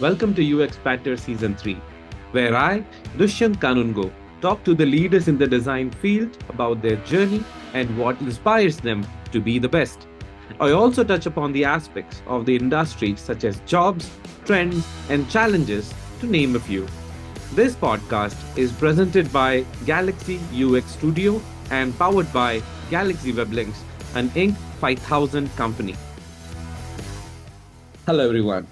Welcome to Ep.8 Season 3, where I, Dushyant Kanungo, talk to the leaders in the design field about their journey and what inspires them to be the best. I also touch upon the aspects of the industry such as jobs, trends, and challenges, to name a few. This podcast is presented by Galaxy UX Studio and powered by Galaxy Weblinks, an Inc. 5000 company. Hello, everyone.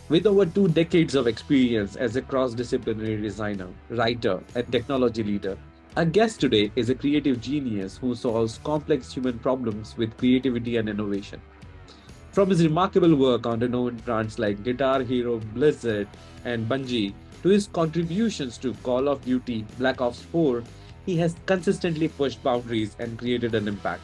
With over 2 decades of experience as a cross-disciplinary designer, writer, and technology leader, our guest today is a creative genius who solves complex human problems with creativity and innovation. From his remarkable work on renowned brands like Guitar Hero, Blizzard, and Bungie, to his contributions to Call of Duty, Black Ops 4, he has consistently pushed boundaries and created an impact.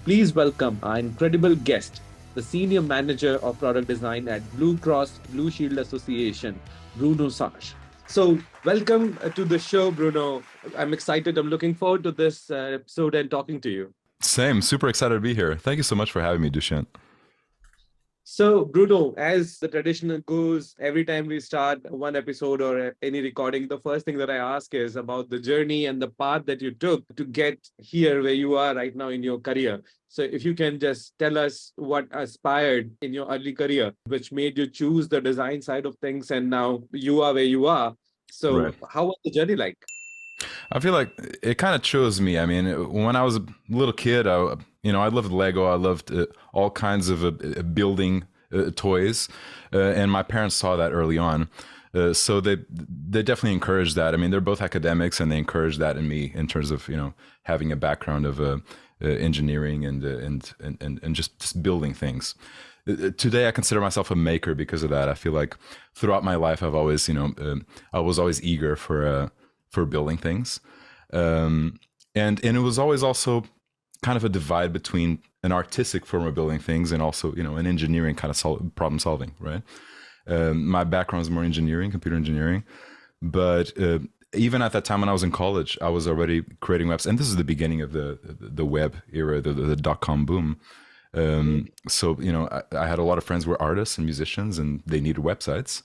Please welcome our incredible guest, the Senior Manager of Product Design at Blue Cross Blue Shield Association, Bruno Serge. So, welcome to the show, Bruno. I'm excited. I'm looking forward to this episode and talking to you. Same. Super excited to be here. Thank you so much for having me, Dushyant. So, Bruno, as the tradition goes, every time we start one episode or any recording, the first thing that I ask is about the journey and the path that you took to get here where you are right now in your career. So, if you can just tell us what aspired in your early career, which made you choose the design side of things, and now you are where you are. So, Right. how was the journey like? I feel like it kind of chose me. I mean, when I was a little kid, I loved Lego. I loved all kinds of building toys, and my parents saw that early on. So they definitely encouraged that. I mean, they're both academics, and they encouraged that in me in terms of having a background of engineering and just building things. Today, I consider myself a maker because of that. I feel like throughout my life, I've always, I was always eager for building things, and it was always also kind of a divide between an artistic form of building things and also an engineering kind of problem solving. Right. My background is more engineering, computer engineering, but even at that time when I was in college, I was already creating webs, and this is the beginning of the web era, the dot-com boom. So I had a lot of friends who were artists and musicians, and they needed websites,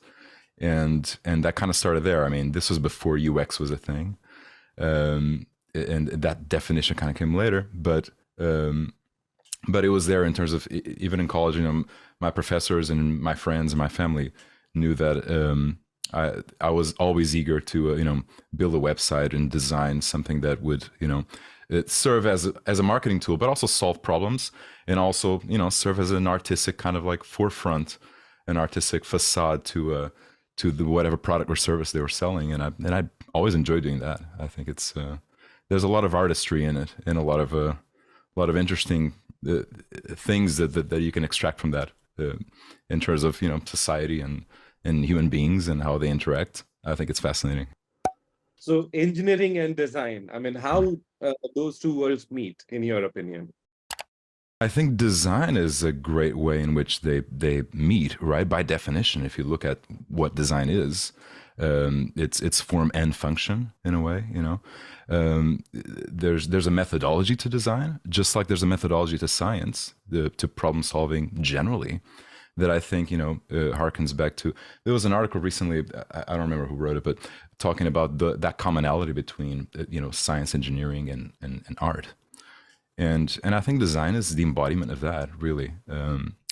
and that kind of started there. I mean, this was before UX was a thing, and that definition kind of came later. But it was there in terms of even in college. My professors and my friends and my family knew that I was always eager to build a website and design something that would it serve as a marketing tool, but also solve problems, and also serve as an artistic kind of like forefront, an artistic facade to the whatever product or service they were selling. And I always enjoyed doing that. I think it's there's a lot of artistry in it, and a lot of interesting things that you can extract from that in terms of society and human beings and how they interact. I think it's fascinating. So, engineering and design, I mean, how those two worlds meet, in your opinion? I think design is a great way in which they meet, right? By definition, if you look at what design is, it's form and function in a way. There's a methodology to design, just like there's a methodology to science, to problem solving generally, that I think harkens back to. There was an article recently, I don't remember who wrote it, but talking about that commonality between science, engineering, and art. And I think design is the embodiment of that, really.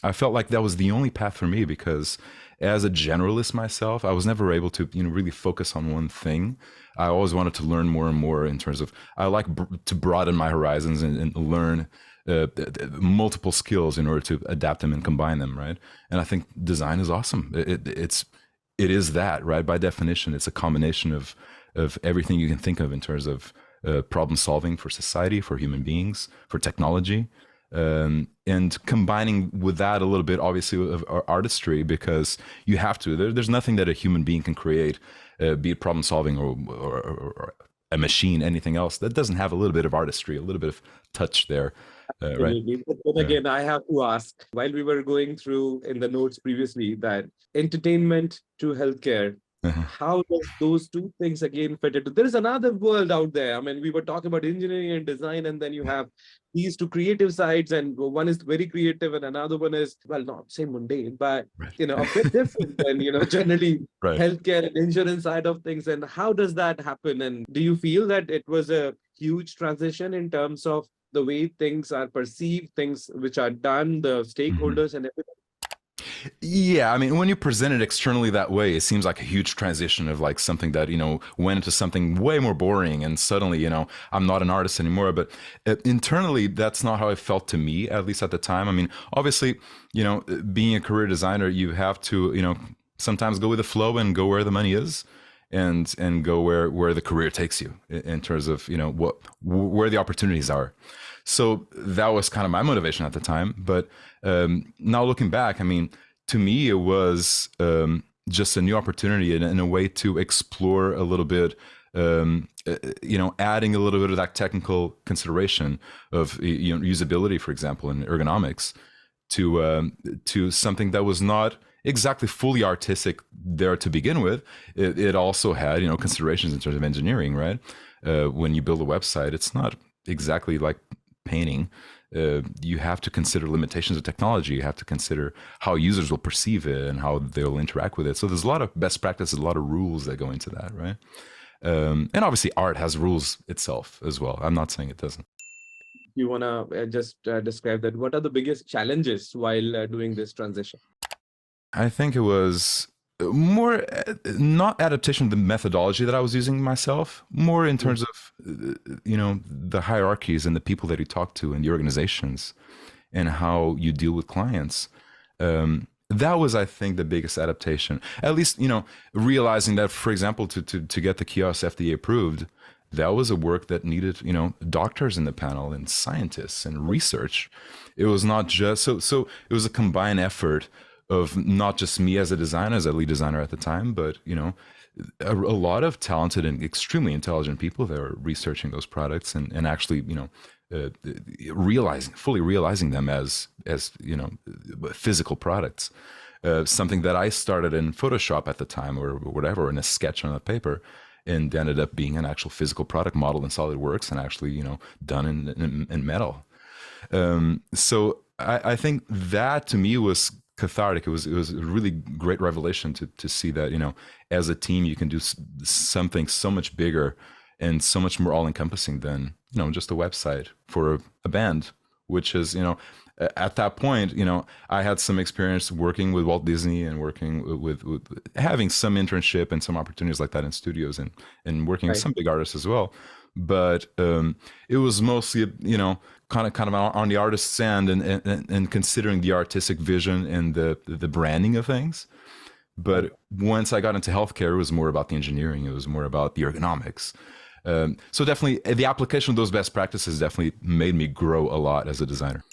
I felt like that was the only path for me, because as a generalist myself, I was never able to really focus on one thing. I always wanted to learn more and more in terms of, I like to broaden my horizons and learn multiple skills in order to adapt them and combine them, right? And I think design is awesome. It is that, right? By definition, it's a combination of everything you can think of in terms of problem solving for society, for human beings, for technology, and combining with that a little bit, obviously, of artistry, because you have to. There's nothing that a human being can create, be it problem solving or a machine, anything else, that doesn't have a little bit of artistry, a little bit of touch there, right? Absolutely. But again, I have to ask, while we were going through in the notes previously, that entertainment to healthcare, How does those two things again fit into? There is another world out there. I mean, we were talking about engineering and design, and then you have these two creative sides, and one is very creative, and another one is, well, not say mundane, but Right. a bit different than generally Right. healthcare and insurance side of things. And how does that happen? And do you feel that it was a huge transition in terms of the way things are perceived, things which are done, the Mhm. stakeholders, and everything? Yeah, I mean, when you present it externally that way, it seems like a huge transition of like something that, went into something way more boring. And suddenly, I'm not an artist anymore. But internally, that's not how it felt to me, at least at the time. I mean, obviously, being a career designer, you have to, sometimes go with the flow and go where the money is and go where the career takes you in terms of, where the opportunities are. So that was kind of my motivation at the time. But now looking back, I mean, to me, it was just a new opportunity and a way to explore a little bit, adding a little bit of that technical consideration of usability, for example, and ergonomics to something that was not exactly fully artistic there to begin with. It also had considerations in terms of engineering, right? When you build a website, it's not exactly like painting. You have to consider limitations of technology. You have to consider how users will perceive it and how they'll interact with it. So there's a lot of best practices, a lot of rules that go into that, right? And obviously, art has rules itself as well. I'm not saying it doesn't. You want to just describe that? What are the biggest challenges while doing this transition? I think it was more not adaptation of the methodology that I was using myself, more in Mm. terms of the hierarchies and the people that you talk to and the organizations and how you deal with clients. That was, I think, the biggest adaptation. At least, realizing that, for example, to get the kiosk FDA approved, that was a work that needed, doctors in the panel and scientists and research. It was not just so it was a combined effort of not just me as a designer, as a lead designer at the time, but a lot of talented and extremely intelligent people that are researching those products and actually uh, fully realizing them as physical products. Something that I started in Photoshop at the time or whatever in a sketch on a paper and ended up being an actual physical product model in SolidWorks and actually done in metal. So I think that to me was cathartic. It was a really great revelation to see that as a team you can do something so much bigger and so much more all encompassing than just a website for a band, which is at that point I had some experience working with Walt Disney and working with having some internship and some opportunities like that in studios and working with Right. some big artists as well. But it was mostly kind of on the artist's end and considering the artistic vision and the branding of things. Right. But once I got into healthcare, it was more about the engineering. It was more about the ergonomics. So definitely, the application of those best practices definitely made me grow a lot as a designer.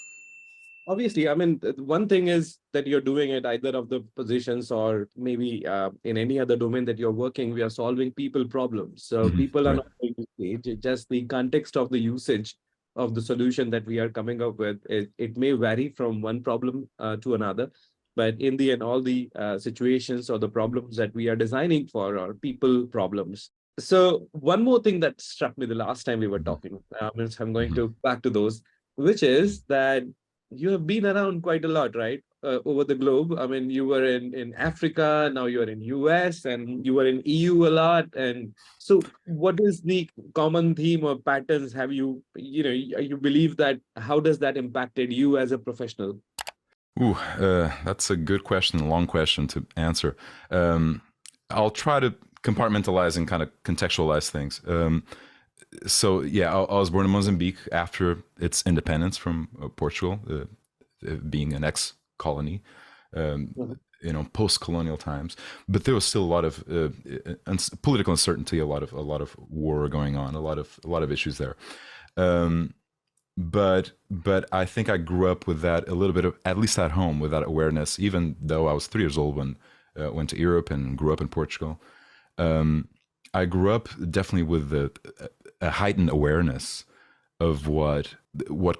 Obviously, I mean, one thing is that you're doing it either of the positions or maybe in any other domain that you're working, we are solving people problems. So Mhm. people are Right. not going to change. It's just the context of the usage of the solution that we are coming up with. It may vary from one problem to another, but in the end, all the situations or the problems that we are designing for are people problems. So one more thing that struck me the last time we were Mhm. talking, I'm going Mhm. to back to those, which is that you have been around quite a lot, right? Over the globe. I mean, you were in Africa, now you're in US, and you were in EU a lot. And so, what is the common theme or patterns? Have you believe that? How does that impacted you as a professional? Ooh, that's a good question, a long question to answer. I'll try to compartmentalize and kind of contextualize things. So yeah, I was born in Mozambique after its independence from Portugal, being an ex-colony, um, Mhm. post-colonial times. But there was still a lot of political uncertainty, a lot of war going on, a lot of issues there. Um, but I think I grew up with that a little bit of at least at home with that awareness. Even though I was 3 years old when went to Europe and grew up in Portugal, um, I grew up definitely with a heightened awareness of what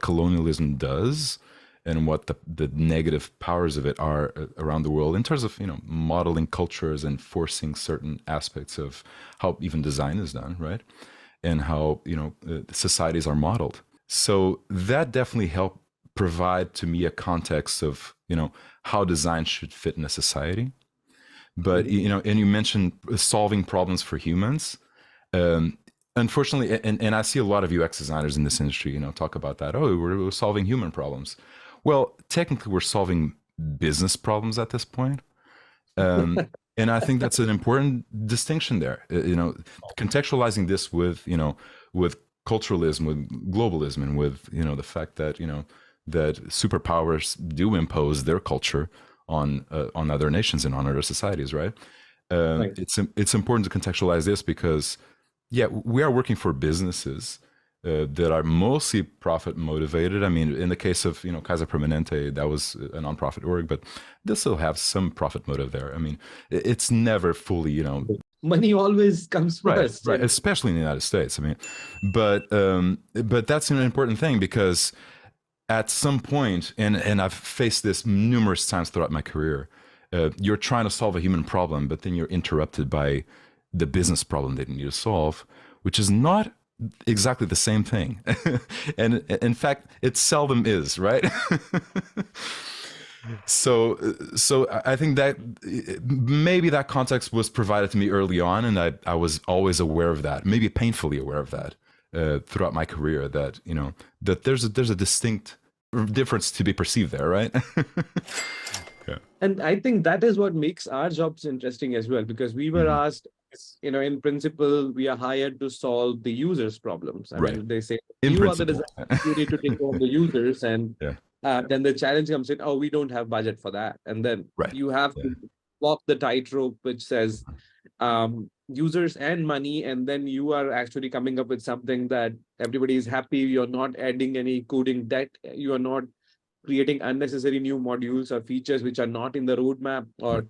colonialism does and what the negative powers of it are around the world in terms of modeling cultures and forcing certain aspects of how even design is done, right? And how societies are modeled. So that definitely helped provide to me a context of how design should fit in a society. But and you mentioned solving problems for humans. Unfortunately, and I see a lot of UX designers in this industry, talk about that. Oh, we're solving human problems. Well, technically, we're solving business problems at this point. And I think that's an important distinction there. Contextualizing this with with culturalism, with globalism, and with the fact that that superpowers do impose their culture on other nations and on other societies, right? Right. It's important to contextualize this because, yeah, we are working for businesses that are mostly profit motivated. I mean, in the case of Casa Permanente, that was a nonprofit org, but they still have some profit motive there. I mean, it's never fully Money always comes first. right, especially in the United States. I mean, but that's an important thing because at some point, and I've faced this numerous times throughout my career, you're trying to solve a human problem, but then you're interrupted by the business problem that you need to solve, which is not exactly the same thing. And in fact, it seldom is, right? So I think that maybe that context was provided to me early on, and I was always aware of that, maybe painfully aware of that throughout my career, that that there's a distinct difference to be perceived there, right? Yeah. And I think that is what makes our jobs interesting as well, because we were asked, in principle, we are hired to solve the users' problems. I mean, they say, In you are the principle. designer, you need to take care of the users. And Yeah. then the challenge comes in, oh, we don't have budget for that. And then Right. you have to walk the tightrope, which says users and money. And then you are actually coming up with something that everybody is happy. You're not adding any coding debt. You are not creating unnecessary new modules or features which are not in the roadmap, or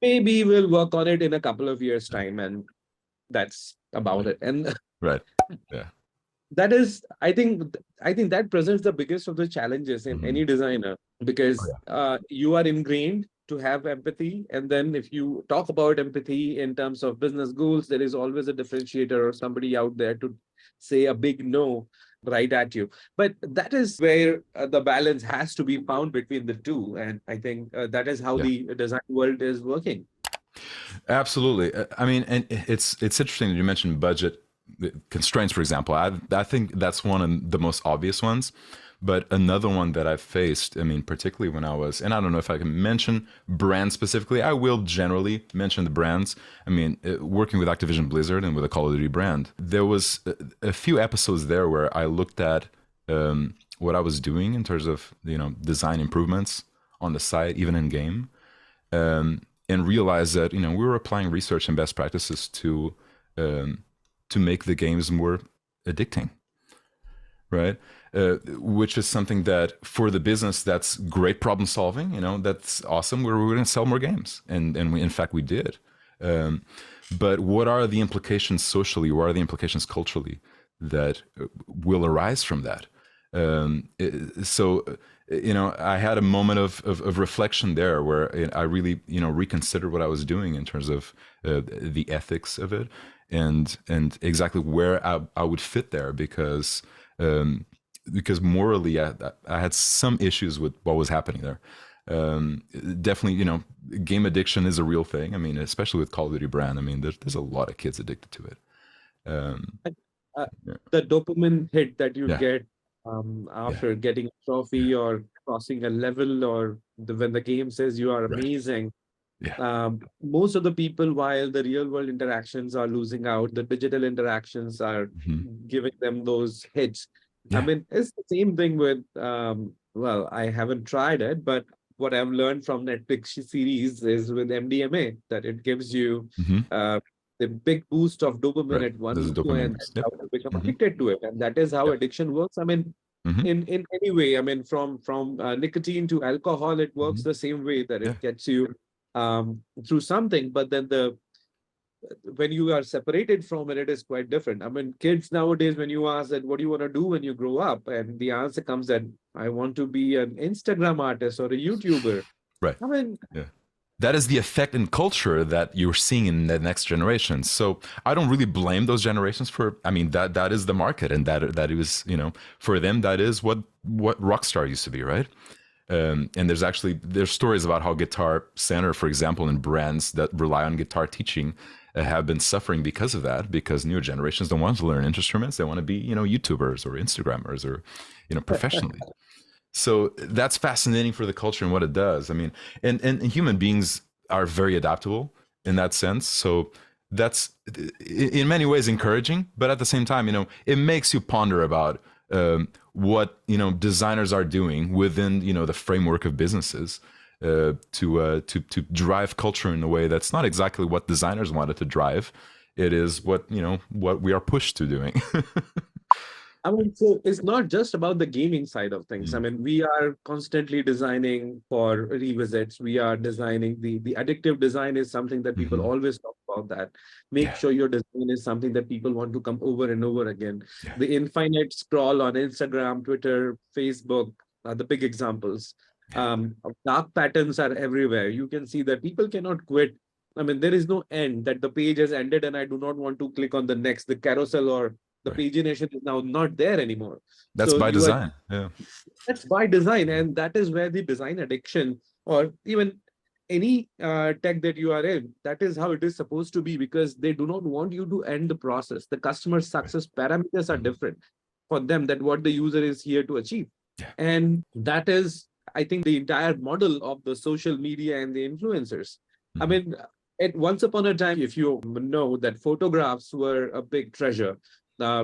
maybe we'll work on it in a couple of years' time, and that's about it. And Right. Yeah. that is, I think that presents the biggest of the challenges in any designer, because you are ingrained to have empathy. And then if you talk about empathy in terms of business goals, there is always a differentiator or somebody out there to say a big no right at you. But that is where the balance has to be found between the two. And I think that is how the design world is working. Absolutely. I mean, and it's interesting that you mentioned budget constraints, for example. I think that's one of the most obvious ones. But another one that I've faced, I mean, particularly when I was, and I don't know if I can mention brands specifically. I will generally mention the brands. I mean, working with Activision Blizzard and with a Call of Duty brand, there was a few episodes there where I looked at what I was doing in terms of design improvements on the site, even in game, and realized that we were applying research and best practices to make the games more addicting, right? Which is something that for the business, that's great problem solving. That's awesome. We're going to sell more games, and in fact we did. But what are the implications socially? What are the implications culturally that will arise from that? So I had a moment of reflection there where I really reconsidered what I was doing in terms of the ethics of it, and exactly where I would fit there, because morally I had some issues with what was happening there. Definitely, game addiction is a real thing. I mean, especially with Call of Duty brand. I mean, there's a lot of kids addicted to it. The dopamine hit that you get after getting a trophy or crossing a level, or when the game says you are amazing. Most of the people, while the real world interactions are losing out, the digital interactions are giving them those hits. I mean, it's the same thing with, well, I haven't tried it, but what I've learned from Netflix series is with MDMA, that it gives you the big boost of dopamine at one go, and how to become addicted to it. And that is how addiction works. I mean, in any way, I mean, from nicotine to alcohol, it works the same way, that it gets you through something. But then when you are separated from it, it is quite different. I mean, kids nowadays, when you ask that, what do you want to do when you grow up? And the answer comes that I want to be an Instagram artist or a YouTuber. Right. I mean, Yeah. That is the effect in culture that you're seeing in the next generation. So I don't really blame those generations for. I mean, that is the market, and that it was, for them, that is what Rockstar used to be, right? And there's stories about how Guitar Center, for example, and brands that rely on guitar teaching have been suffering because of that, because newer generations don't want to learn instruments. They want to be, YouTubers or Instagrammers or, professionally. So that's fascinating for the culture and what it does. I mean, and human beings are very adaptable in that sense. So that's in many ways encouraging, but at the same time, it makes you ponder about what designers are doing within the framework of businesses to drive culture in a way that's not exactly what designers wanted to drive. It is what we are pushed to doing. I mean, so it's not just about the gaming side of things. I Mm. mean, we are constantly designing for revisits. We are designing the addictive design is something that people Mhm. always talk about that. Make Yeah, sure your design is something that people want to come over and over again. yeah, The infinite scroll on Instagram, Twitter, Facebook are the big examples. yeah, Dark patterns are everywhere. You can see that people cannot quit. I mean, there is no end that the page has ended and I do not want to click on the next, the carousel or the right. pagination is now not there anymore. That's So by you are design. Yeah. that's by design, and that is where the design addiction, or even any tech that you are in, that is how it is supposed to be because they do not want you to end the process. The customer Right. success parameters are Mhm. different for them that what the user is here to achieve, Yeah. and that is, I think, the entire model of the social media and the influencers. I Mhm. mean, at once upon a time, if you know that photographs were a big treasure,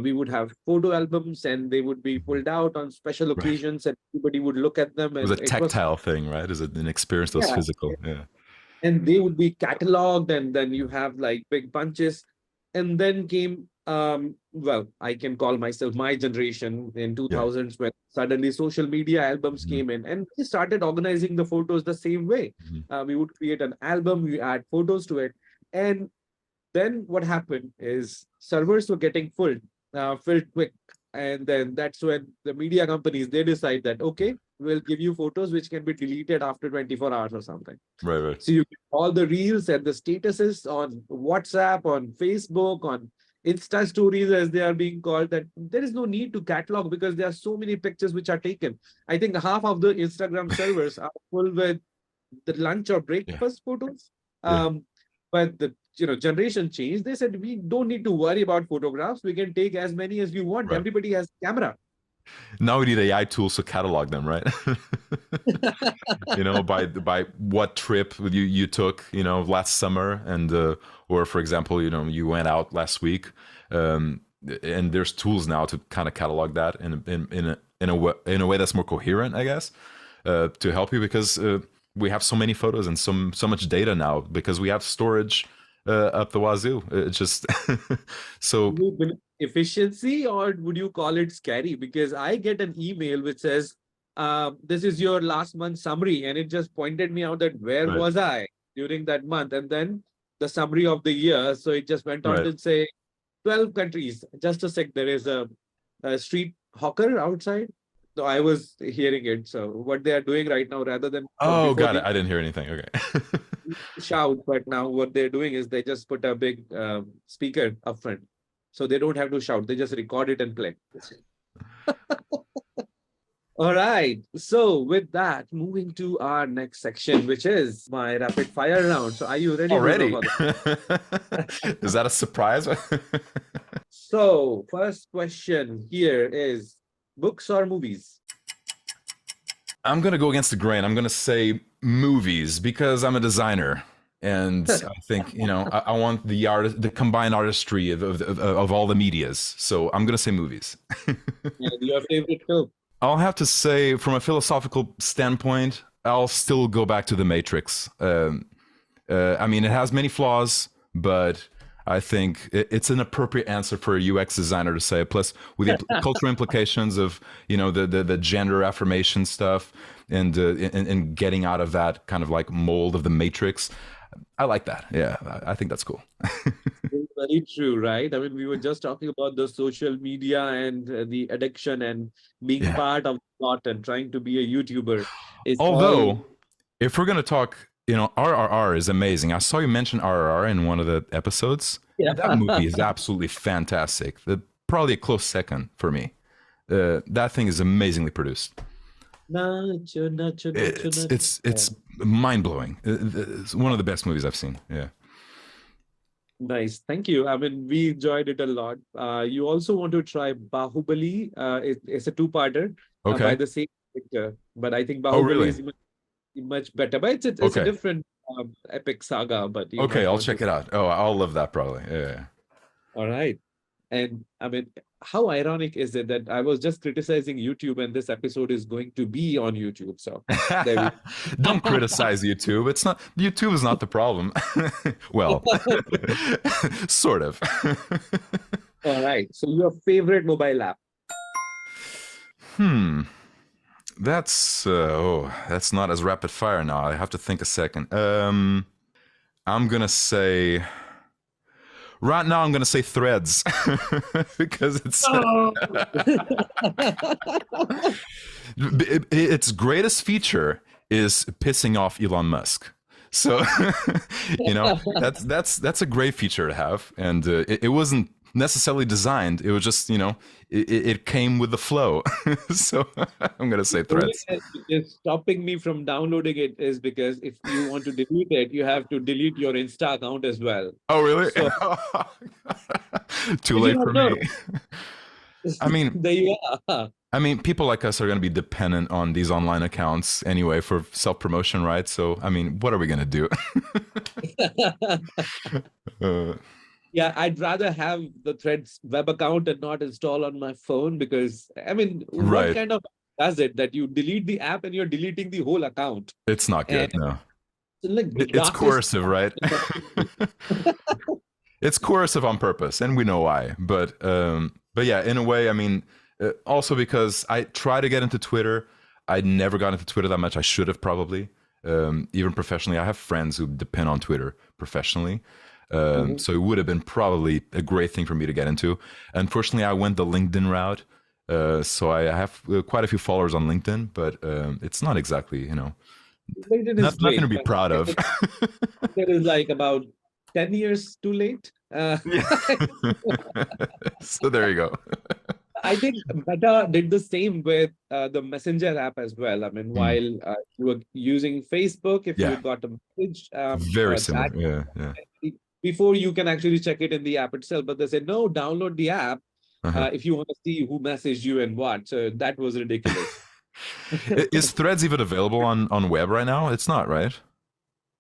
we would have photo albums and they would be Mhm. pulled out on special Right. occasions and everybody would look at them It was a and it was, tactile thing, right? Is it an experience that was yeah, physical? Yeah. and they would be cataloged and then you have like big bunches, and then came well, I can call myself my generation in Yeah. 2000s when suddenly social media albums Mhm. came in and we started organizing the photos the same way. Mhm. We would create an album, we add photos to it, and then what happened is servers were getting filled quick, and then that's when the media companies they decide that okay, we'll give you photos which can be deleted after 24 hours or something. Right. Right. So you get all the reels and the statuses on WhatsApp, on Facebook, on Insta stories as they are being called, that there is no need to catalog because there are so many pictures which are taken. I think half of the Instagram servers are full with the lunch or Yeah. breakfast photos. Yeah. Um, but the generation changed. They said we don't need to worry about photographs. We can take as many as we want. Right. Everybody has camera. Now we need AI tools to catalog them, right? By what trip you took, last summer, and or for example, you went out last week, and there's tools now to kind of catalog that in a way that's more coherent, I guess, to help you because we have so many photos and so much data now because we have storage up the wazoo. It's just so You believe efficiency, or would you call it scary? Because I get an email which says, this is your last month summary, and it just pointed me out that where right, was I during that month, and then the summary of the year. So it just went on right. to say 12 countries. Just a sec, there is a street hawker outside. So I was hearing it. So what they are doing right now, rather than Oh, before got it. the I didn't hear anything. Okay. shout, but now what they're doing is they just put a big speaker up front. So they don't have to shout, they just record it and play. All right. So with that, moving to our next section, which is my rapid fire round. So are you ready, Bruno, Already? for that? Is that a surprise? So first question here is books or movies? I'm going to go against the grain. I'm going to say movies because I'm a designer. And I think, I want the combined artistry of all the medias. So I'm going to say movies. And your favorite film? I'll have to say, from a philosophical standpoint, I'll still go back to The Matrix. I mean, it has many flaws, but I think it's an appropriate answer for a UX designer to say. Plus, with the cultural implications of the gender affirmation stuff and getting out of that kind of like mold of the matrix, I like that. Yeah, I think that's cool. Very true, right? I mean, we were just talking about the social media and the addiction and being Yeah. part of that and trying to be a YouTuber is all. Although, if we're gonna talk, RRR is amazing. I saw you mention RRR in one of the episodes. Yeah. That movie is absolutely fantastic. Probably a close second for me. That thing is amazingly produced. Nacho, nacho, nacho, It's nacho. it's it's mind blowing. It's one of the best movies I've seen. Yeah. Nice. Thank you. I mean, we enjoyed it a lot. You also want to try Bahubali. It's a two-parter by Okay. the same director, but I think Oh, Bahubali really? is much better. But it's a Okay. different epic saga, but you Okay. might I'll want to. check it out. Oh, I'll love that probably. Yeah. All right. And I mean, how ironic is it that I was just criticizing YouTube and this episode is going to be on YouTube? So there we Don't criticize YouTube. It's not YouTube is not the problem. Well, sort of. All right. So your favorite mobile app? Hmm. That's not as rapid fire now. I have to think a second. I'm gonna say right now. I'm gonna say Threads because Oh. its greatest feature is pissing off Elon Musk. So that's a great feature to have, and it wasn't necessarily designed. It was just it came with the flow. So I'm gonna say Only Threads. thing that is stopping me from downloading it is because if you want to delete it, you have to delete your Insta account as well. Oh really? So Too did you late not for know? me. I mean, There you are. people like us are going to be dependent on these online accounts anyway for self-promotion, right? So, I mean, what are we going to do? uh, Yeah, I'd rather have the Threads web account and not install on my phone because, I mean, what right. kind of does it that you delete the app and you're deleting the whole account? It's not And good. No. it's like the It's darkest. coercive, right? It's coercive on purpose, and we know why. But yeah, in a way, I mean, also because I try to get into Twitter, I never got into Twitter that much. I should have probably, even professionally. I have friends who depend on Twitter professionally, Mhm. so it would have been probably a great thing for me to get into. Unfortunately, I went the LinkedIn route, so I have quite a few followers on LinkedIn, but it's not exactly, LinkedIn is nothing to great, be but proud of. it is like about 10 years too late. Yeah. So there you go. I think Meta did the same with the Messenger app as well. I mean, Mm, while you were using Facebook, if you yeah, got a message very that similar. Yeah, yeah. before you can actually check it in the app itself, but they said, no, download the app Uh-huh. if you want to see who messaged you and what. So that was ridiculous. Is Threads even available on web right now? It's not, right?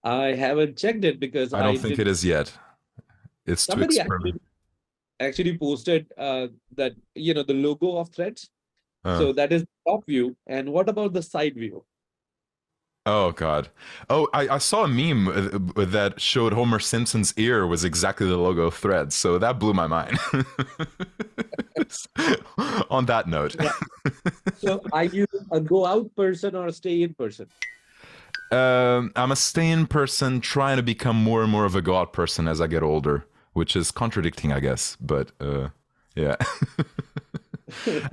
I haven't checked it because I don't I think did. it is yet. It's too Somebody experimental. actually posted that, the logo of Threads. Uh, So that is the top view. And what about the side view? oh God. Oh, I saw a meme that showed Homer Simpson's ear was exactly the logo of Threads, so that blew my mind. On that note, Yeah. So are you a go out person or a stay in person? I'm a stay-in person trying to become more and more of a God person as I get older, which is contradicting, I guess. But yeah,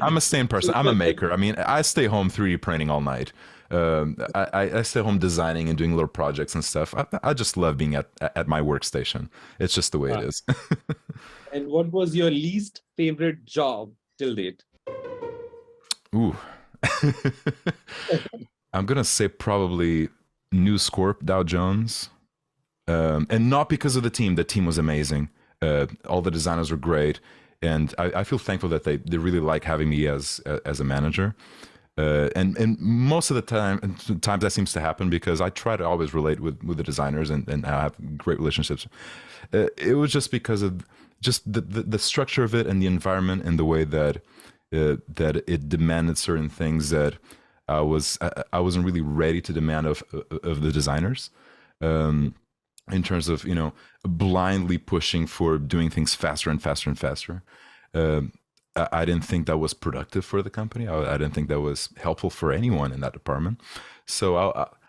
I'm a stay-in person. I'm a maker. I mean, I stay home 3D printing all night. I stay home designing and doing little projects and stuff. I just love being at my workstation. It's just the way it Uh, is. and what was your least favorite job till date? Ooh. I'm gonna say probably News Corp Dow Jones, and not because of the team. The team was amazing. All the designers were great, and I feel thankful that they really like having me as a manager. And most of the times that seems to happen because I try to always relate with the designers and I have great relationships. It was just because of just the structure of it and the environment and the way that that it demanded certain things that I wasn't really ready to demand of the designers. Um, in terms of blindly pushing for doing things faster and faster and faster. I didn't think that was productive for the company. I didn't think that was helpful for anyone in that department. So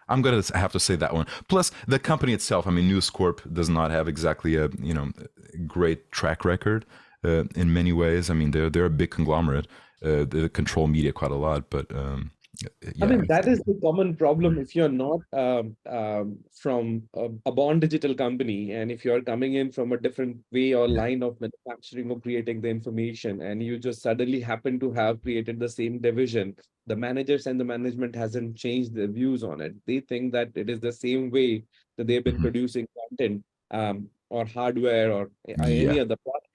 I'm going to have to say that one. Plus, the company itself, I mean, News Corp does not have exactly a great track record in many ways. I mean, they're a big conglomerate. They control media quite a lot, but I yeah. mean, that is the common problem if you're not from a born digital company, and if you're coming in from a different way or line of manufacturing or creating the information, and you just suddenly happen to have created the same division, the managers and the management hasn't changed their views on it. They think that it is the same way that they've been Mhm. producing content or hardware or Yeah. any other product.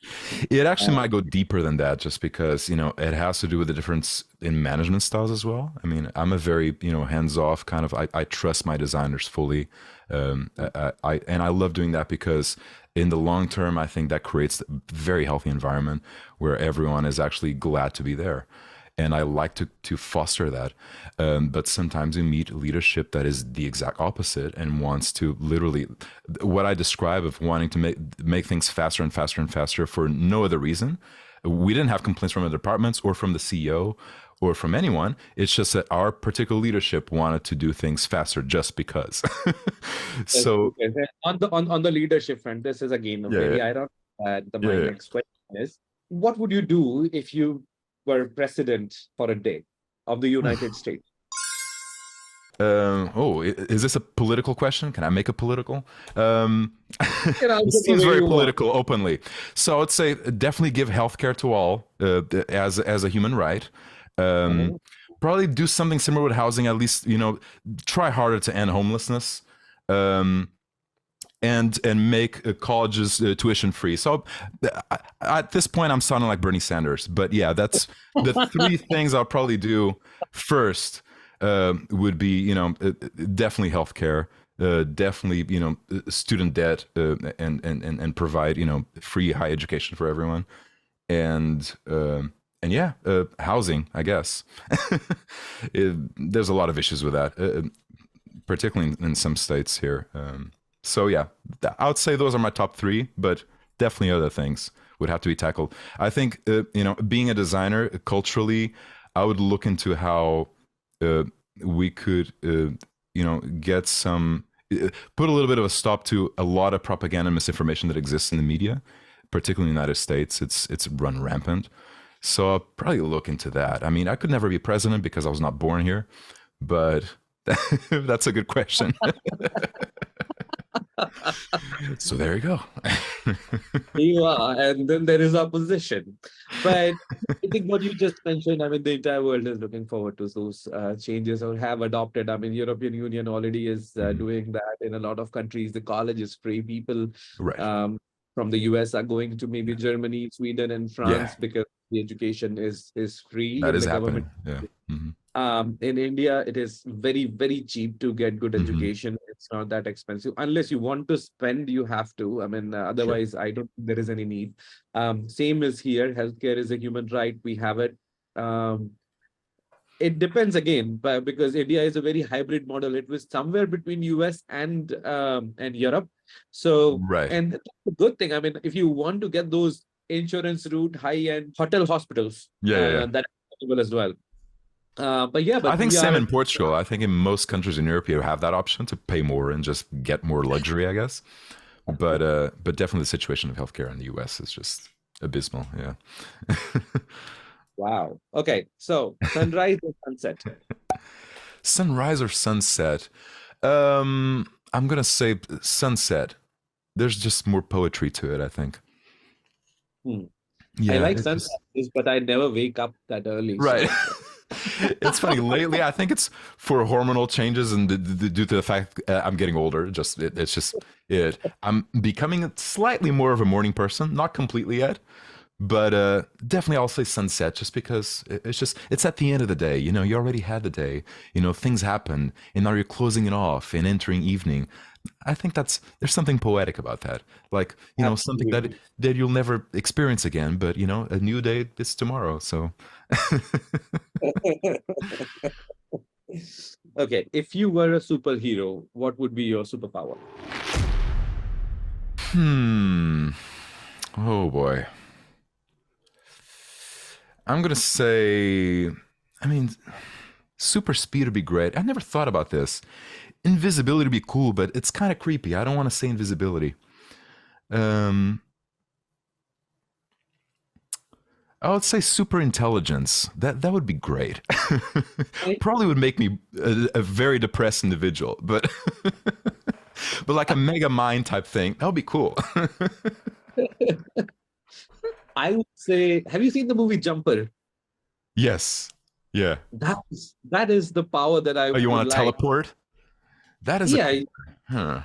It actually Uh, might go deeper than that, just because it has to do with the difference in management styles as well. I mean, I'm a very hands off kind of. I trust my designers fully, and I love doing that because in the long term, I think that creates a very healthy environment where everyone is actually glad to be there. And I like to foster that. But sometimes you meet leadership that is the exact opposite and wants to literally, what I describe of wanting to make things faster and faster and faster for no other reason. We didn't have complaints from the departments or from the CEO or from anyone. It's just that our particular leadership wanted to do things faster just because. Yes, So yes. And on the leadership front, this is again yeah, very ironic that my yeah. next question is, what would you do if you were president for a day of the Yeah. United States? Is this a political question? Can I make a political? Um, You can answer this the seems way very you want. political openly. So I would say definitely give healthcare to all as a human right. Um, Uh-huh. Probably do something similar with housing. At least try harder to end homelessness. Um, and make colleges tuition free. So at this point, I'm sounding like Bernie Sanders, but yeah, that's the three things I'll probably do first. Would be definitely healthcare, definitely student debt, and provide free high education for everyone, and yeah, housing, I guess. There's a lot of issues with that, particularly in some states here. So yeah, I would say those are my top three, but definitely other things would have to be tackled. I think being a designer culturally, I would look into how uh, we could get some put a little bit of a stop to a lot of propaganda and misinformation that exists in the media, particularly in the United States. It's run rampant. So I'll probably look into that. I mean, I could never be president because I was not born here, but that's a good question. So there you go. You are, and then there is opposition. But I think what you just mentioned, I mean, the entire world is looking forward to those changes or have adopted. I mean, European Union already is Mhm. doing that in a lot of countries. The college is free. People Right. um, from the US are going to maybe Germany, Sweden, and Yeah, France because the education is free that and is the government. happening. Yeah. Hmm. In India, it is very, very cheap to get good Hmm. education. It's not that expensive. Unless you want to spend, you have to. I mean, Sure. otherwise, I don't think there is any need. Same is here. Healthcare is a human right. We have it. Um, it depends again, but because India is a very hybrid model, it was somewhere between US and Europe. So, Right. and that's a good thing. I mean, if you want to get those insurance route, high-end hotel hospitals, Yeah, yeah, yeah. that is possible as well. But yeah, I but think we same are in Portugal. I think in most countries in Europe you have that option to pay more and just get more luxury, I guess. But definitely the situation of healthcare in the US is just abysmal. Yeah. wow. Okay, so sunrise or sunset? Sunrise or sunset? I'm gonna say sunset. There's just more poetry to it, I think. Hmm. I Yeah, like it's just sunrises, but I never wake up that early. right. So It's funny. Lately, I think it's for hormonal changes and due to the fact I'm getting older. It's just it. I'm becoming slightly more of a morning person. Not completely yet, but definitely I'll say sunset just because it's at the end of the day. You already had the day. Things happen, and now you're closing it off and entering evening. I think there's something poetic about that. Like, something that absolutely. that you'll never experience again, but a new day is tomorrow. So Okay, if you were a superhero, what would be your superpower? Hmm. Oh boy. I'm gonna say. I mean, super speed would be great. I never thought about this. Invisibility would be cool, but it's kind of creepy. I don't want to say invisibility. Um, I would say super intelligence. That would be great. Probably would make me a very depressed individual, but but like a mega mind type thing. That would be cool. I would say, have you seen the movie Jumper? Yes. Yeah. That is the power that I Oh, you would want to like. teleport? That is a Yeah, cool. Huh.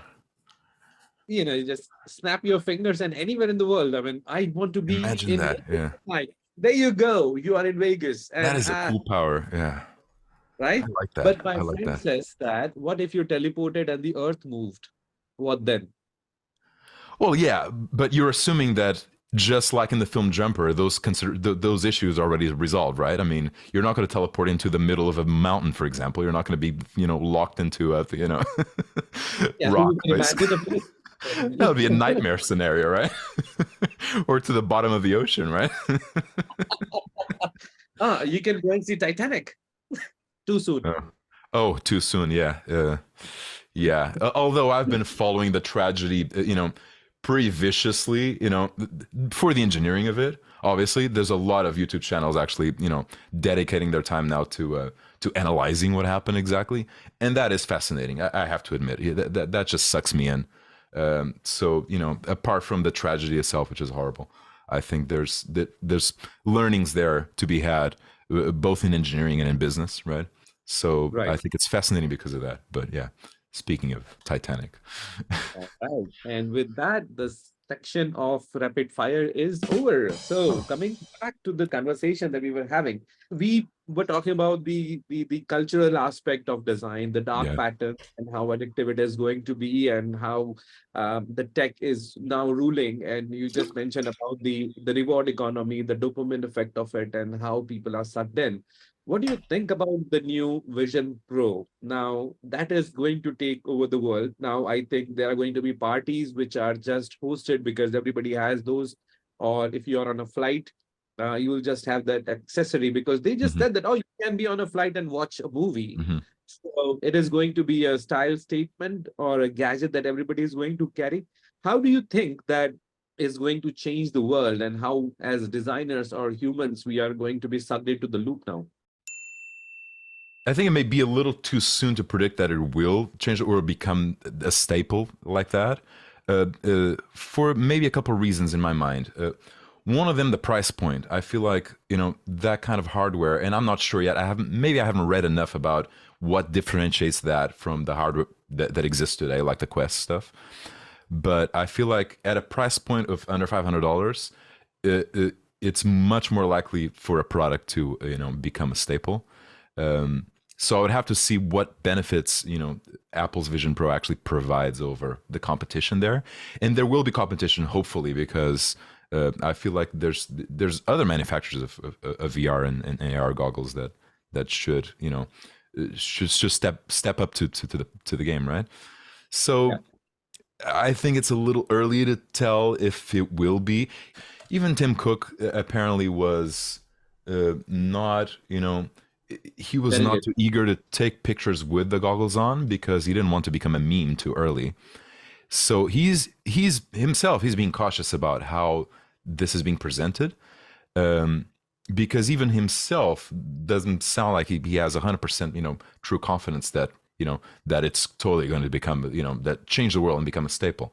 you just snap your fingers and anywhere in the world. I mean, I want to be Imagine in that. Vegas. Yeah. Like, there you go. You are in Vegas, That and is a cool power. Yeah. I right. like that. But my I like friend that. says that what if you teleported and the Earth moved? What then? Well, yeah, but you're assuming that just like in the film Jumper, those issues are already resolved, right? I mean, you're not going to teleport into the middle of a mountain, for example. You're not going to be, locked into a, Yeah, so rock you can face. imagine a place. That would be a nightmare scenario, right? Or to the bottom of the ocean, right? You can go and see Titanic. Too soon. Oh, too soon. Yeah. Yeah. Although I've been following the tragedy, pretty viciously, for the engineering of it. Obviously, there's a lot of YouTube channels actually, dedicating their time now to analyzing what happened exactly, and that is fascinating. I have to admit, yeah, that just sucks me in. So apart from the tragedy itself, which is horrible, I think there's learnings there to be had, both in engineering and in business, right? So I Right. think it's fascinating because of that. But yeah, speaking of Titanic. All right. And with that, the section of rapid fire is over. So coming back to the conversation that we were having, we were talking about the cultural aspect of design, the dark Yeah. pattern, and how addictive it is going to be, and how the tech is now ruling. And you just mentioned about the reward economy, the dopamine effect of it, and how people are sucked in. What do you think about the new Vision Pro? Now, that is going to take over the world. Now, I think there are going to be parties which are just hosted because everybody has those. Or if you're on a flight, you will just have that accessory because they just Hmm. said that, oh, you can be on a flight and watch a movie. Hmm. So it is going to be a style statement or a gadget that everybody is going to carry. How do you think that is going to change the world, and how, as designers or humans, we are going to be sucked into the loop now? I think it may be a little too soon to predict that it will change or become a staple like that. For maybe a couple of reasons in my mind. One of them, the price point. I feel like that kind of hardware, and I'm not sure yet. I haven't read enough about what differentiates that from the hardware that exists today, like the Quest stuff. But I feel like at a price point of under $500, it's much more likely for a product to become a staple. Um, so I would have to see what benefits Apple's Vision Pro actually provides over the competition there, and there will be competition hopefully because I feel like there's other manufacturers of VR and AR goggles that should should step up to the game, right? Yeah. So I think it's a little early to tell if it will be. Even Tim Cook apparently was not, he was Very not good. too eager to take pictures with the goggles on because he didn't want to become a meme too early. So he's himself, he's being cautious about how this is being presented. Um, because even himself doesn't sound like he has 100% true confidence that that it's totally going to become that change the world and become a staple.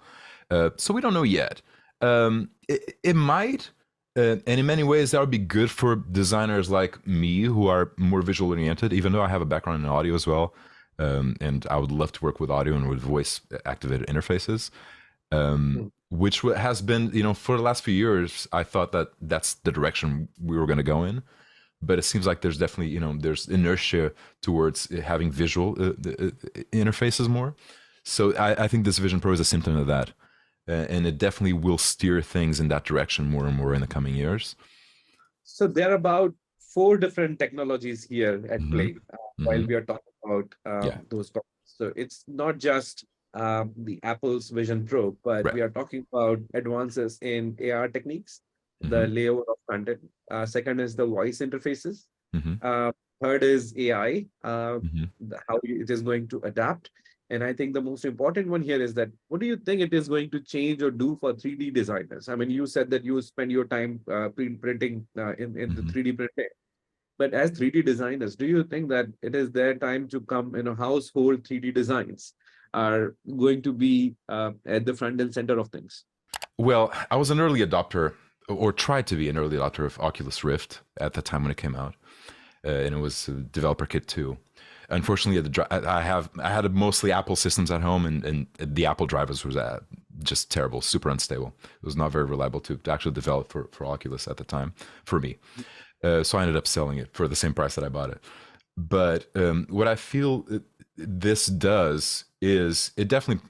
So we don't know yet. It might, and in many ways that would be good for designers like me who are more visual oriented, even though I have a background in audio as well. And I would love to work with audio and with voice activated interfaces. Mm. Which has been, for the last few years, I thought that that's the direction we were going to go in. But it seems like there's definitely, there's inertia towards having visual interfaces more. So I think this Vision Pro is a symptom of that. And it definitely will steer things in that direction more and more in the coming years. So there are about four different technologies here at Hmm. play Hmm. while we are talking about Yeah. those problems. So it's not just the Apple's Vision Pro, but Right. we are talking about advances in AR techniques, the Hmm. layout of content. Second is the voice interfaces. Hmm. Uh, Third is AI, Hmm. how it is going to adapt. And I think the most important one here is that what do you think it is going to change or do for 3D designers? I mean, you said that you spend your time printing in the Hmm. 3D printing. But as 3D designers, do you think that it is their time to come, household 3D designs are going to be at the front and center of things? Well, I was an early adopter, or tried to be an early adopter of Oculus Rift at the time when it came out, and it was developer kit 2. Unfortunately, I had mostly Apple systems at home, and the Apple drivers was just terrible, super unstable. It was not very reliable to actually develop for Oculus at the time for me. So I ended up selling it for the same price that I bought it. But what I feel this does is it definitely,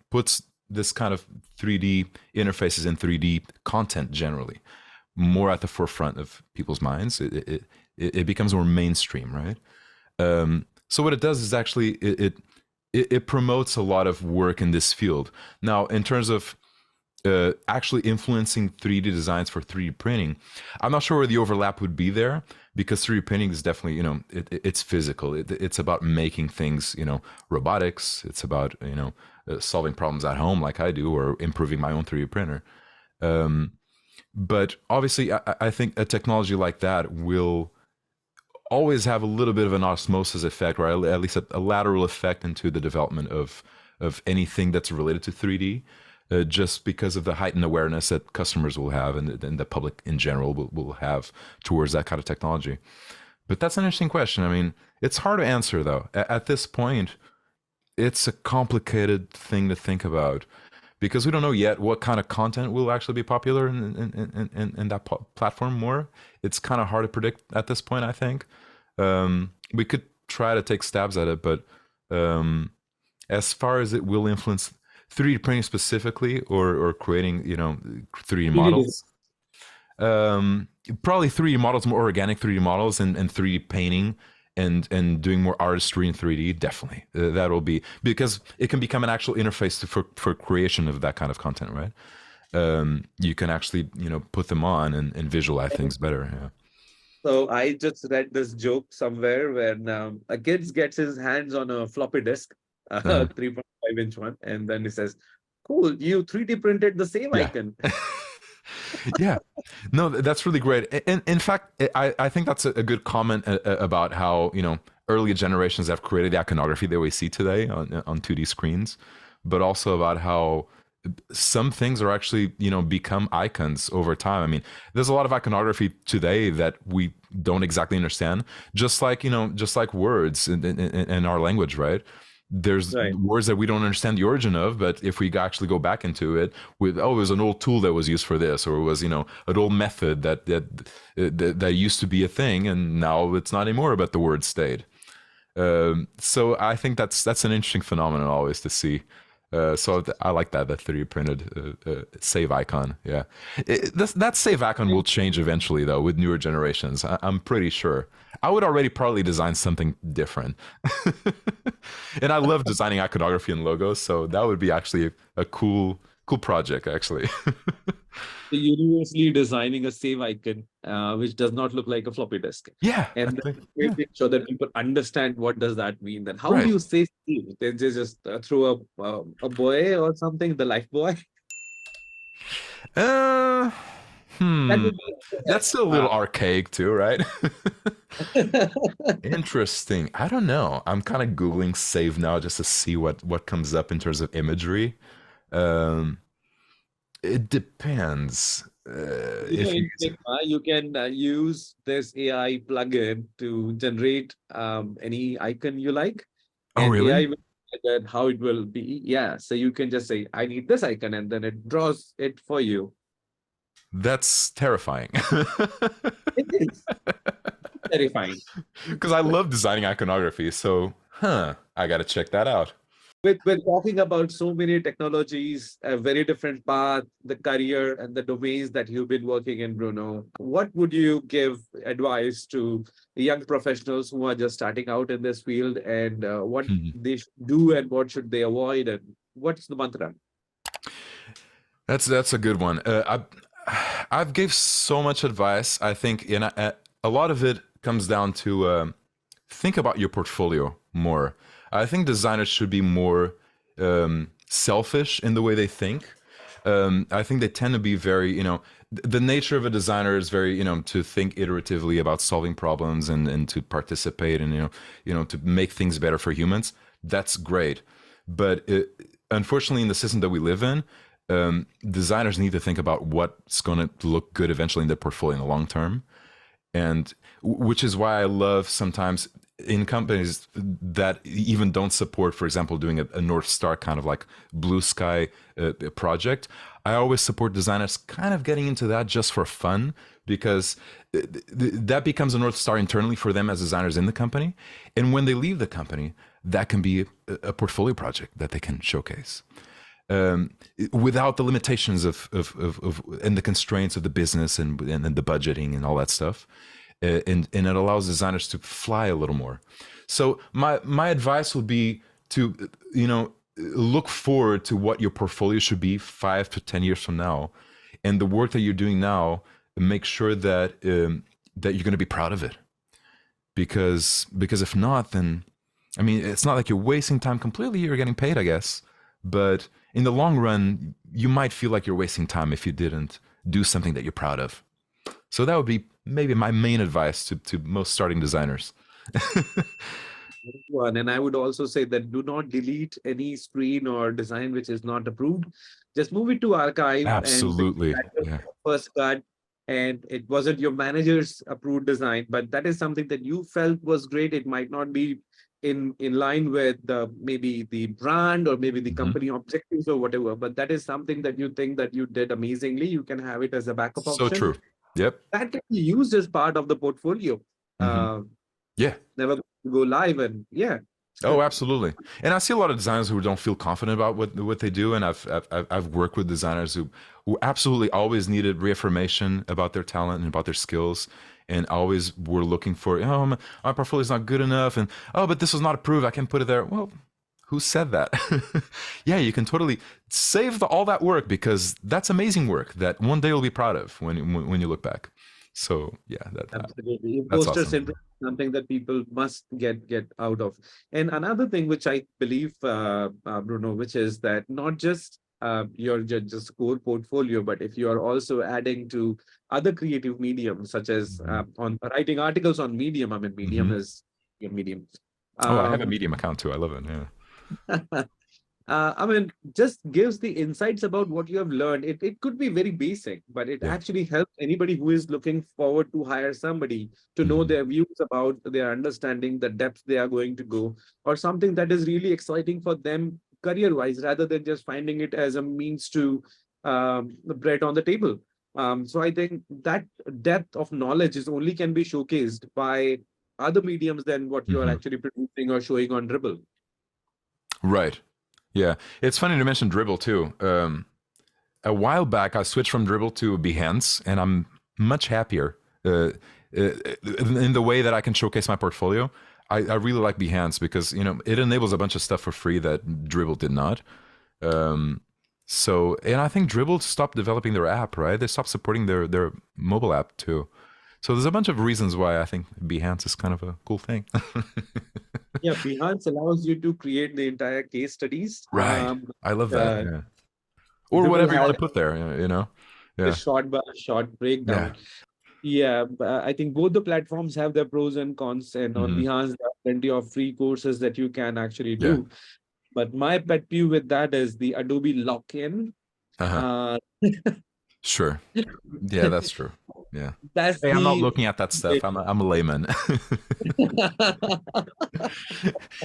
puts this kind of 3D interfaces and 3D content generally more at the forefront of people's minds. It becomes more mainstream, right? So what it does is actually it promotes a lot of work in this field. Now, in terms of actually influencing 3D designs for 3D printing, I'm not sure where the overlap would be there, because 3D printing is definitely, it's physical. It's about making things, robotics. It's about, solving problems at home like I do, or improving my own 3D printer. Um, but obviously, I think a technology like that will always have a little bit of an osmosis effect, or at least a lateral effect into the development of anything that's related to 3D, just because of the heightened awareness that customers will have, and the public in general will have towards that kind of technology. But that's an interesting question. I mean, it's hard to answer though. At this point, it's a complicated thing to think about, because we don't know yet what kind of content will actually be popular in that platform more. It's kind of hard to predict at this point, I think. We could try to take stabs at it, but um, as far as it will influence 3D printing specifically, or creating, 3D 3D design. models, probably 3D models, more organic 3D models, and 3D painting, and doing more artistry in 3D. Definitely, that will be, because it can become an actual interface for creation of that kind of content, right? You can actually, put them on and visualize things better. Yeah. So I just read this joke somewhere when a kid gets his hands on a floppy disk, a Uh-huh. 3.5-inch one, and then he says, "Cool, you 3D printed the same Yeah. icon." Yeah. No, that's really great. And in fact, I think that's a good comment about how, earlier generations have created the iconography that we see today on 2D screens, but also about how some things are actually, become icons over time. I mean, there's a lot of iconography today that we don't exactly understand, just like, just like words in our language, right? There's Right. words that we don't understand the origin of, but if we actually go back into it with, oh, it was an old tool that was used for this, or it was, an old method that used to be a thing, and now it's not anymore, but the word stayed. So I think that's an interesting phenomenon always to see. So I like that 3D printed save icon. Yeah, that save icon will change eventually though with newer generations. I'm pretty sure. I would already probably design something different, and I love designing iconography and logos. So that would be actually a cool project actually. So universally designing a save icon, which does not look like a floppy disk, Yeah, I and think then yeah, making sure that people understand what does that mean. Then how do right. you say save? They just throw a boy or something, the life boy. Uh, That hmm. would be That's still a little archaic too, right? Interesting. I don't know. I'm kind of Googling save now just to see what comes up in terms of imagery. Um, it depends. If you In Figma, you can use this AI plugin to generate any icon you like, oh and AI really? will decide how it will be. Yeah, so you can just say, "I need this icon," and then it draws it for you. That's terrifying. It is terrifying. Because I love designing iconography. So, I got to check that out. With talking about so many technologies, a very different path, the career and the domains that you've been working in, Bruno, what would you give advice to young professionals who are just starting out in this field, and what they should do and what should they avoid, and what's the mantra? That's a good one. I've gave so much advice. I think a lot of it comes down to think about your portfolio more. I think designers should be more selfish in the way they think. I think they tend to be very, the nature of a designer is very, to think iteratively about solving problems and to participate and, to make things better for humans. That's great. But unfortunately, in the system that we live in, designers need to think about what's going to look good eventually in their portfolio in the long term. And which is why I love sometimes in companies that even don't support, for example, doing a North Star kind of like blue sky project. I always support designers kind of getting into that just for fun, because that becomes a North Star internally for them as designers in the company. And when they leave the company, that can be a portfolio project that they can showcase. Without the limitations of and the constraints of the business and the budgeting and all that stuff, and it allows designers to fly a little more. So my advice would be to look forward to what your portfolio should be 5 to 10 years from now, and the work that you're doing now, make sure that that you're going to be proud of it, because if not, then I mean, it's not like you're wasting time completely. You're getting paid, I guess. But in the long run, you might feel like you're wasting time if you didn't do something that you're proud of. So that would be maybe my main advice to most starting designers. One, and I would also say that do not delete any screen or design which is not approved. Just move it to archive, and Absolutely. that was Yeah. your first cut, and it wasn't your manager's approved design, but that is something that you felt was great. It might not be in line with the maybe the brand or maybe the Hmm. company objectives or whatever, but that is something that you think that you did amazingly. You can have it as a backup So option true. Yep. that can be used as part of the portfolio. Hmm. Uh, Yeah. never go live, and yeah, it's Oh, good. absolutely. And I see a lot of designers who don't feel confident about what they do, and I've worked with designers who absolutely always needed reaffirmation about their talent and about their skills, and always were looking for, oh, my portfolio is not good enough, and oh, but this was not approved, I can't put it there. Well, who said that? Yeah, you can totally save all that work, because that's amazing work that one day you'll be proud of when you look back. So yeah, Absolutely. that's Imposter awesome. syndrome is something that people must get out of. And another thing which I believe, Bruno, which is that not just your just core portfolio, but if you are also adding to other creative mediums, such as Hmm. on writing articles on Medium. I mean, Medium Hmm. is your medium. Oh, I have a Um, Medium account too. I love it. Yeah. I mean, just gives the insights about what you have learned. It could be very basic, but it Yeah. actually helps anybody who is looking forward to hire somebody to know Hmm. their views about their understanding, the depth they are going to go, or something that is really exciting for them career-wise, rather than just finding it as a means to the bread on the table. So I think that depth of knowledge is only can be showcased by other mediums than what you are Hmm. actually producing or showing on Dribble. Right. Yeah. It's funny to mention Dribble too. A while back, I switched from Dribble to Behance, and I'm much happier in the way that I can showcase my portfolio. I really like Behance because it enables a bunch of stuff for free that Dribble did not. Um, so, and I think Dribble stopped developing their app, right? They stopped supporting their mobile app too. So there's a bunch of reasons why I think Behance is kind of a cool thing. Yeah, Behance allows you to create the entire case studies. Right. I love that. Uh, Yeah. Or Dribble whatever you want has to put there. a Yeah. short by short Yeah. breakdown. Yeah, I think both the platforms have their pros and cons, and on Hmm. Behance, there are plenty of free courses that you can actually Yeah. do. But my pet peeve with that is the Adobe lock-in. Uh-huh. Uh, Sure. Yeah, that's true. Yeah. that's Hey, I'm not the looking at that stuff. I'm a layman.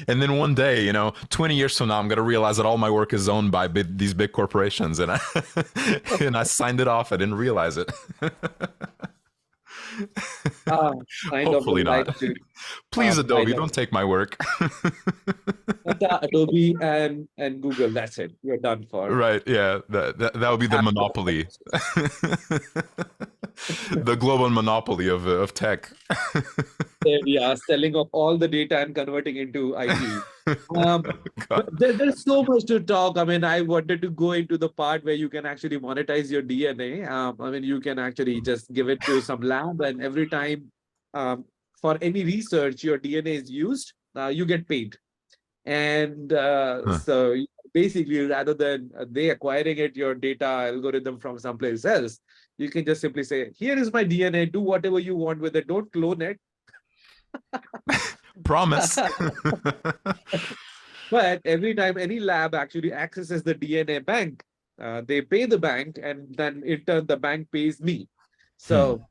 And then one day, 20 years from now, I'm gonna realize that all my work is owned by these big corporations, and I and I signed it off. I didn't realize it. Ah, kind of Hopefully would like not. to. Please, I Adobe, know. don't take my work. Adobe and Google. That's it. You're done for. Right, yeah, that would be the Apple. monopoly. The global monopoly of tech. Yeah, selling of all the data and converting into IP. Um, God. but there's so much to talk. I mean, I wanted to go into the part where you can actually monetize your DNA. I mean, you can actually just give it to some lab, and every time um, for any research your DNA is used, you get paid. And Huh. so basically, rather than they acquiring it, your data algorithm from someplace else, you can just simply say, here is my DNA, do whatever you want with it. Don't clone it. Promise. But every time any lab actually accesses the DNA bank, they pay the bank, and then in turn, the bank pays me. Hmm. So,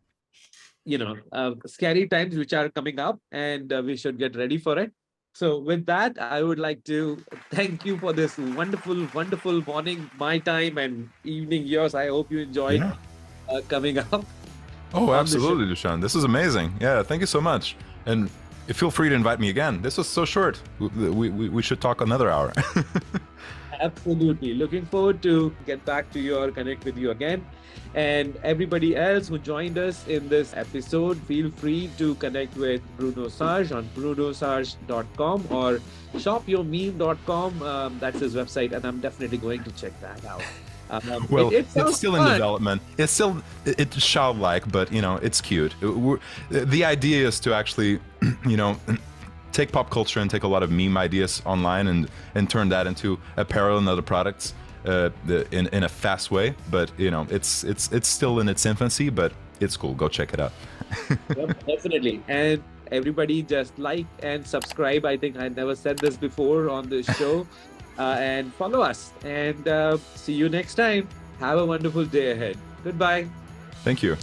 scary times which are coming up, and we should get ready for it. So, with that, I would like to thank you for this wonderful, wonderful morning, my time, and evening yours. I hope you enjoyed Yeah. coming up Oh, on the show. absolutely, Dushan. This is amazing. Yeah, thank you so much. And feel free to invite me again. This was so short. We should talk another hour. Absolutely. Looking forward to get back to you or connect with you again. And everybody else who joined us in this episode, feel free to connect with Bruno Serge on brunosarge.com or shopyourmeme.com. That's his website, and I'm definitely going to check that out. Well, It it's sounds still in fun. development. It's childlike, but it's cute. The idea is to actually, you know, take pop culture and take a lot of meme ideas online and turn that into apparel and other products in a fast way. But it's still in its infancy, but it's cool. Go check it out. Yep, definitely. And everybody just like and subscribe. I think I never said this before on this show. And follow us. And see you next time. Have a wonderful day ahead. Goodbye. Thank you.